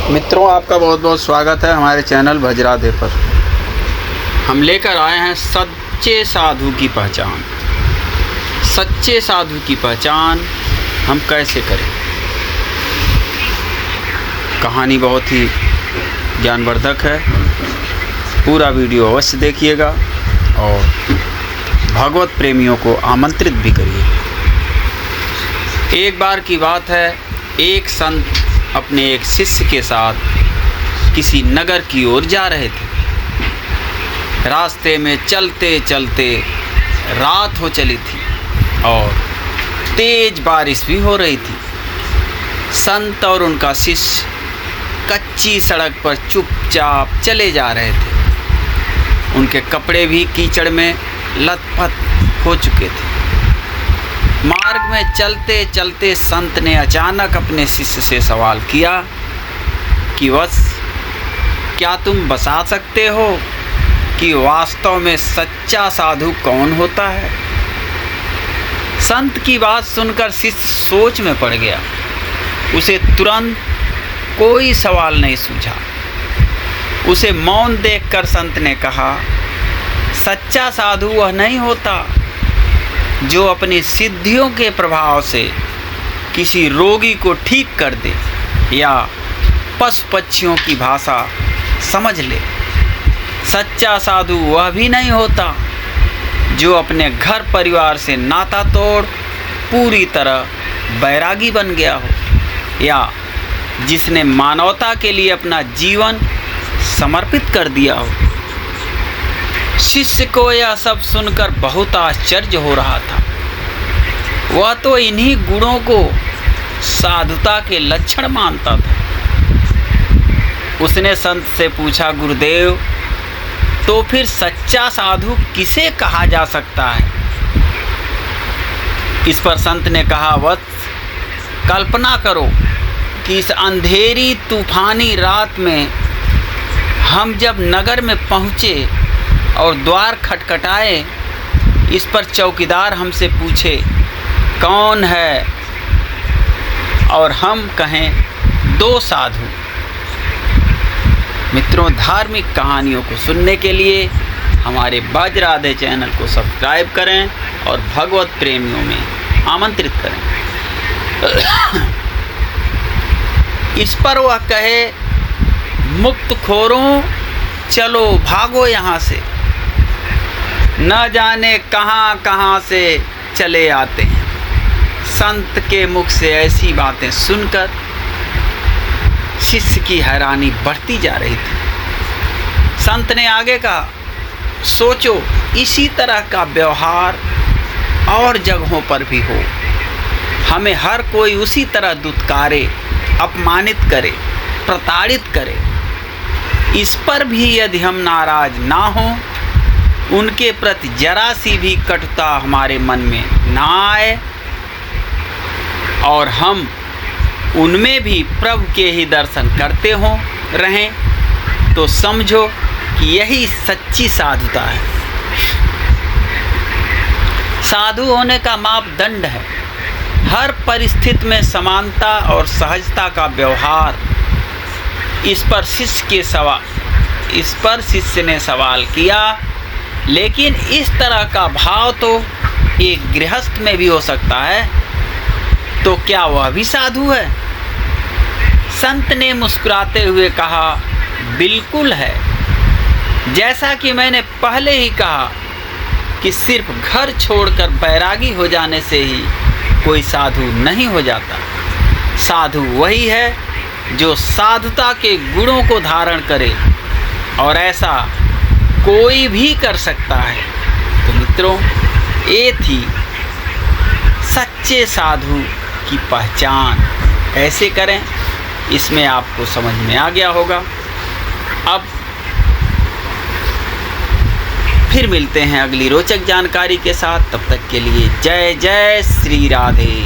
मित्रों, आपका बहुत बहुत स्वागत है हमारे चैनल भज राधे पर। हम लेकर आए हैं सच्चे साधु की पहचान। सच्चे साधु की पहचान हम कैसे करें। कहानी बहुत ही ज्ञानवर्धक है, पूरा वीडियो अवश्य देखिएगा और भागवत प्रेमियों को आमंत्रित भी करिए। एक बार की बात है, एक संत अपने एक शिष्य के साथ किसी नगर की ओर जा रहे थे। रास्ते में चलते चलते रात हो चली थी और तेज बारिश भी हो रही थी। संत और उनका शिष्य कच्ची सड़क पर चुपचाप चले जा रहे थे। उनके कपड़े भी कीचड़ में लथपथ हो चुके थे। मार्ग में चलते चलते संत ने अचानक अपने शिष्य से सवाल किया कि वत्स, क्या तुम बता सकते हो कि वास्तव में सच्चा साधु कौन होता है। संत की बात सुनकर शिष्य सोच में पड़ गया। उसे तुरंत कोई सवाल नहीं सूझा। उसे मौन देखकर संत ने कहा, सच्चा साधु वह नहीं होता जो अपनी सिद्धियों के प्रभाव से किसी रोगी को ठीक कर दे या पशु पक्षियों की भाषा समझ ले। सच्चा साधु वह भी नहीं होता जो अपने घर परिवार से नाता तोड़ पूरी तरह बैरागी बन गया हो या जिसने मानवता के लिए अपना जीवन समर्पित कर दिया हो। शिष्य को यह सब सुनकर बहुत आश्चर्य हो रहा था। वह तो इन्हीं गुणों को साधुता के लक्षण मानता था। उसने संत से पूछा, गुरुदेव, तो फिर सच्चा साधु किसे कहा जा सकता है। इस पर संत ने कहा, वत्स, कल्पना करो कि इस अंधेरी तूफानी रात में हम जब नगर में पहुँचे और द्वार खटखटाए, इस पर चौकीदार हमसे पूछे कौन है और हम कहें दो साधु। मित्रों, धार्मिक कहानियों को सुनने के लिए हमारे भज राधे चैनल को सब्सक्राइब करें और भगवत प्रेमियों में आमंत्रित करें। इस पर वह कहे, मुक्त खोरों, चलो भागो यहाँ से, न जाने कहाँ कहाँ से चले आते हैं। संत के मुख से ऐसी बातें सुनकर शिष्य की हैरानी बढ़ती जा रही थी। संत ने आगे कहा, सोचो, इसी तरह का व्यवहार और जगहों पर भी हो। हमें हर कोई उसी तरह दुत्कारे, अपमानित करे, प्रताड़ित करे। इस पर भी यदि हम नाराज ना हों, उनके प्रति जरा सी भी कटुता हमारे मन में ना आए और हम उनमें भी प्रभु के ही दर्शन करते हों रहें, तो समझो कि यही सच्ची साधुता है। साधु होने का मापदंड है हर परिस्थिति में समानता और सहजता का व्यवहार। इस पर शिष्य ने सवाल किया, लेकिन इस तरह का भाव तो एक गृहस्थ में भी हो सकता है, तो क्या वह भी साधु है। संत ने मुस्कुराते हुए कहा, बिल्कुल है। जैसा कि मैंने पहले ही कहा कि सिर्फ घर छोड़कर बैरागी हो जाने से ही कोई साधु नहीं हो जाता। साधु वही है जो साधुता के गुणों को धारण करे, और ऐसा कोई भी कर सकता है। तो मित्रों, ये थी सच्चे साधु की पहचान कैसे करें, इसमें आपको समझ में आ गया होगा। अब फिर मिलते हैं अगली रोचक जानकारी के साथ। तब तक के लिए जय जय श्री राधे।